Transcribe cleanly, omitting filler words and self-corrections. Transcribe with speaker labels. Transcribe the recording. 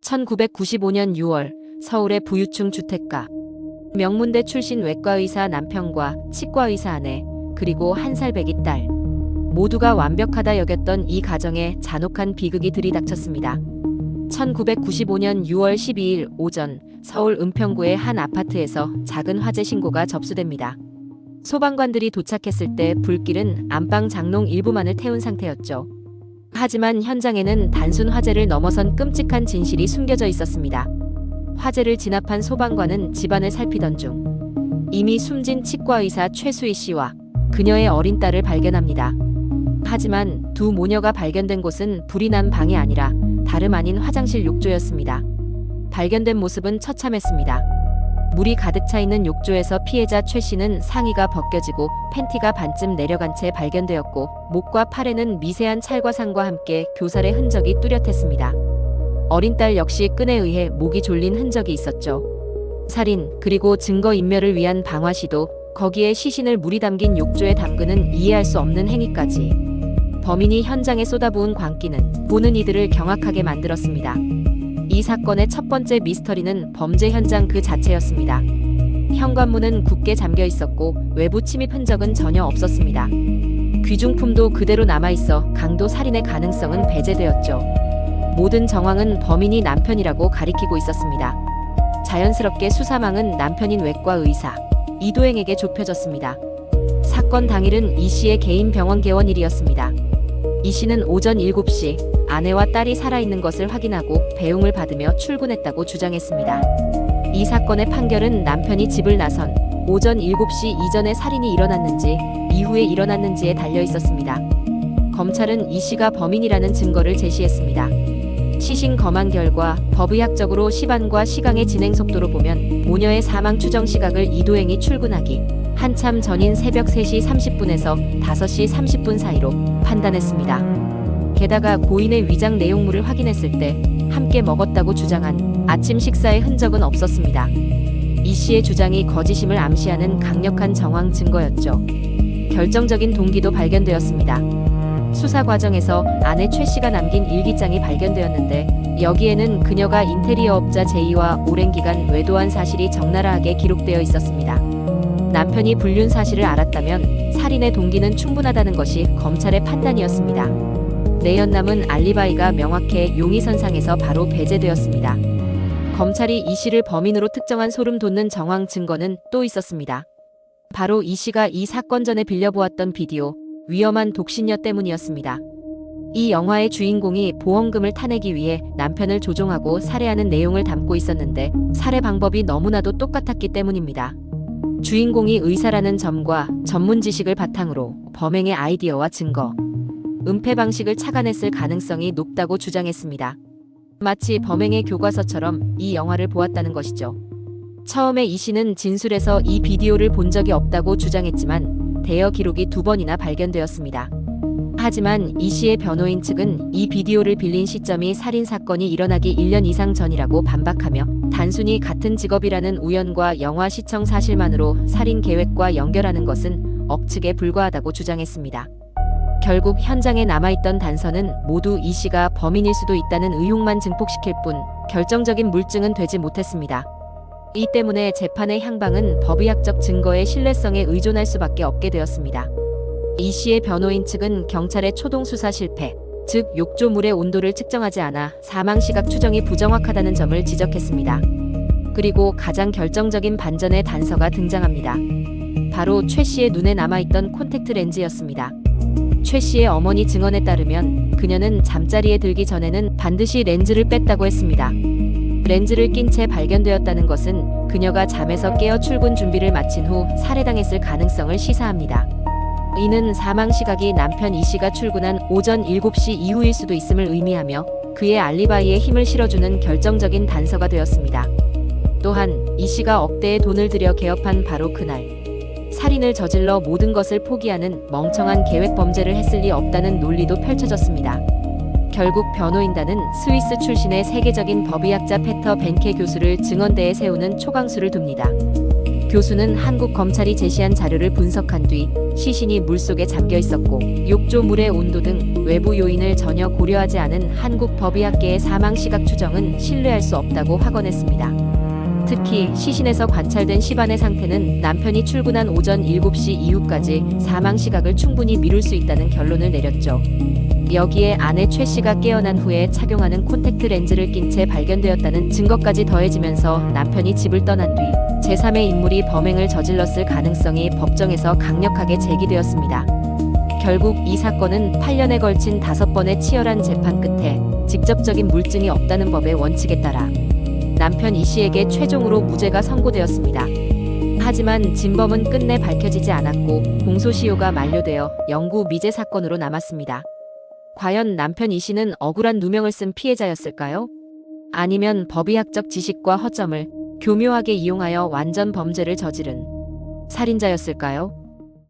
Speaker 1: 1995년 6월 서울의 부유층 주택가. 명문대 출신 외과의사 남편과 치과의사 아내, 그리고 1살 배기 딸. 모두가 완벽하다 여겼던 이 가정에 잔혹한 비극이 들이닥쳤습니다. 1995년 6월 12일 오전 서울 은평구의 한 아파트에서 작은 화재 신고가 접수됩니다. 소방관들이 도착했을 때 불길은 안방 장롱 일부만을 태운 상태였죠. 하지만 현장에는 단순 화재를 넘어선 끔찍한 진실이 숨겨져 있었습니다. 화재를 진압한 소방관은 집안을 살피던 중 이미 숨진 치과의사 최수희 씨와 그녀의 어린 딸을 발견합니다. 하지만 두 모녀가 발견된 곳은 불이 난 방이 아니라 다름 아닌 화장실 욕조였습니다. 발견된 모습은 처참했습니다. 물이 가득 차 있는 욕조에서 피해자 최 씨는 상의가 벗겨지고 팬티가 반쯤 내려간 채 발견되었고, 목과 팔에는 미세한 찰과상과 함께 교살의 흔적이 뚜렷했습니다. 어린 딸 역시 끈에 의해 목이 졸린 흔적이 있었죠. 살인, 그리고 증거인멸을 위한 방화 시도, 거기에 시신을 물이 담긴 욕조에 담그는 이해할 수 없는 행위까지. 범인이 현장에 쏟아부은 광기는 보는 이들을 경악하게 만들었습니다. 이 사건의 첫 번째 미스터리는 범죄 현장 그 자체였습니다. 현관문은 굳게 잠겨 있었고 외부 침입 흔적은 전혀 없었습니다. 귀중품도 그대로 남아있어 강도 살인의 가능성은 배제되었죠. 모든 정황은 범인이 남편이라고 가리키고 있었습니다. 자연스럽게 수사망은 남편인 외과 의사 이도행에게 좁혀졌습니다. 사건 당일은 이 씨의 개인 병원 개원일이었습니다. 이 씨는 오전 7시 아내와 딸이 살아있는 것을 확인하고 배웅을 받으며 출근했다고 주장했습니다. 이 사건의 판결은 남편이 집을 나선 오전 7시 이전에 살인이 일어났는지 이후에 일어났는지에 달려 있었습니다. 검찰은 이 씨가 범인이라는 증거를 제시했습니다. 시신 검안 결과 법의학적으로 시반과 시강의 진행 속도로 보면 모녀의 사망 추정 시각을 이도행이 출근하기 한참 전인 새벽 3시 30분에서 5시 30분 사이로 판단했습니다. 게다가 고인의 위장 내용물을 확인했을 때 함께 먹었다고 주장한 아침 식사의 흔적은 없었습니다. 이 씨의 주장이 거짓임을 암시하는 강력한 정황 증거였죠. 결정적인 동기도 발견되었습니다. 수사 과정에서 아내 최 씨가 남긴 일기장이 발견되었는데 여기에는 그녀가 인테리어업자 제이와 오랜 기간 외도한 사실이 적나라하게 기록되어 있었습니다. 남편이 불륜 사실을 알았다면 살인의 동기는 충분하다는 것이 검찰의 판단이었습니다. 내연남은 알리바이가 명확해 용의선상에서 바로 배제되었습니다. 검찰이 이 씨를 범인으로 특정한 소름 돋는 정황 증거는 또 있었습니다. 바로 이 씨가 이 사건 전에 빌려보았던 비디오, 위험한 독신녀 때문이었습니다. 이 영화의 주인공이 보험금을 타내기 위해 남편을 조종하고 살해하는 내용을 담고 있었는데 살해 방법이 너무나도 똑같았기 때문입니다. 주인공이 의사라는 점과 전문 지식을 바탕으로 범행의 아이디어와 증거, 은폐 방식을 착안했을 가능성이 높다고 주장했습니다. 마치 범행의 교과서처럼 이 영화를 보았다는 것이죠. 처음에 이 씨는 진술에서 이 비디오를 본 적이 없다고 주장했지만 대여 기록이 2번이나 발견되었습니다. 하지만 이 씨의 변호인 측은 이 비디오를 빌린 시점이 살인 사건이 일어나기 1년 이상 전이라고 반박하며 단순히 같은 직업이라는 우연과 영화 시청 사실만으로 살인 계획과 연결하는 것은 억측에 불과하다고 주장했습니다. 결국 현장에 남아있던 단서는 모두 이 씨가 범인일 수도 있다는 의혹만 증폭시킬 뿐 결정적인 물증은 되지 못했습니다. 이 때문에 재판의 향방은 법의학적 증거의 신뢰성에 의존할 수밖에 없게 되었습니다. 이 씨의 변호인 측은 경찰의 초동 수사 실패, 즉 욕조물의 온도를 측정하지 않아 사망 시각 추정이 부정확하다는 점을 지적했습니다. 그리고 가장 결정적인 반전의 단서가 등장합니다. 바로 최 씨의 눈에 남아있던 콘택트 렌즈였습니다. 최 씨의 어머니 증언에 따르면 그녀는 잠자리에 들기 전에는 반드시 렌즈를 뺐다고 했습니다. 렌즈를 낀 채 발견되었다는 것은 그녀가 잠에서 깨어 출근 준비를 마친 후 살해당했을 가능성을 시사합니다. 이는 사망 시각이 남편 이 씨가 출근한 오전 7시 이후일 수도 있음을 의미하며 그의 알리바이에 힘을 실어주는 결정적인 단서가 되었습니다. 또한 이 씨가 억대의 돈을 들여 개업한 바로 그날 살인을 저질러 모든 것을 포기하는 멍청한 계획 범죄를 했을 리 없다는 논리도 펼쳐졌습니다. 결국 변호인단은 스위스 출신의 세계적인 법의학자 페터 벤케 교수를 증언대에 세우는 초강수를 둡니다. 교수는 한국 검찰이 제시한 자료를 분석한 뒤 시신이 물속에 잠겨 있었고 욕조물의 온도 등 외부 요인을 전혀 고려하지 않은 한국 법의학계의 사망 시각 추정은 신뢰할 수 없다고 확언했습니다. 특히 시신에서 관찰된 시반의 상태는 남편이 출근한 오전 7시 이후까지 사망 시각을 충분히 미룰 수 있다는 결론을 내렸죠. 여기에 아내 최 씨가 깨어난 후에 착용하는 콘택트 렌즈를 낀 채 발견되었다는 증거까지 더해지면서 남편이 집을 떠난 뒤 제3의 인물이 범행을 저질렀을 가능성이 법정에서 강력하게 제기되었습니다. 결국 이 사건은 8년에 걸친 5번의 치열한 재판 끝에 직접적인 물증이 없다는 법의 원칙에 따라 남편 이 씨에게 최종으로 무죄가 선고되었습니다. 하지만 진범은 끝내 밝혀지지 않았고 공소시효가 만료되어 영구 미제 사건으로 남았습니다. 과연 남편 이 씨는 억울한 누명을 쓴 피해자였을까요? 아니면 법의학적 지식과 허점을 교묘하게 이용하여 완전 범죄를 저지른 살인자였을까요?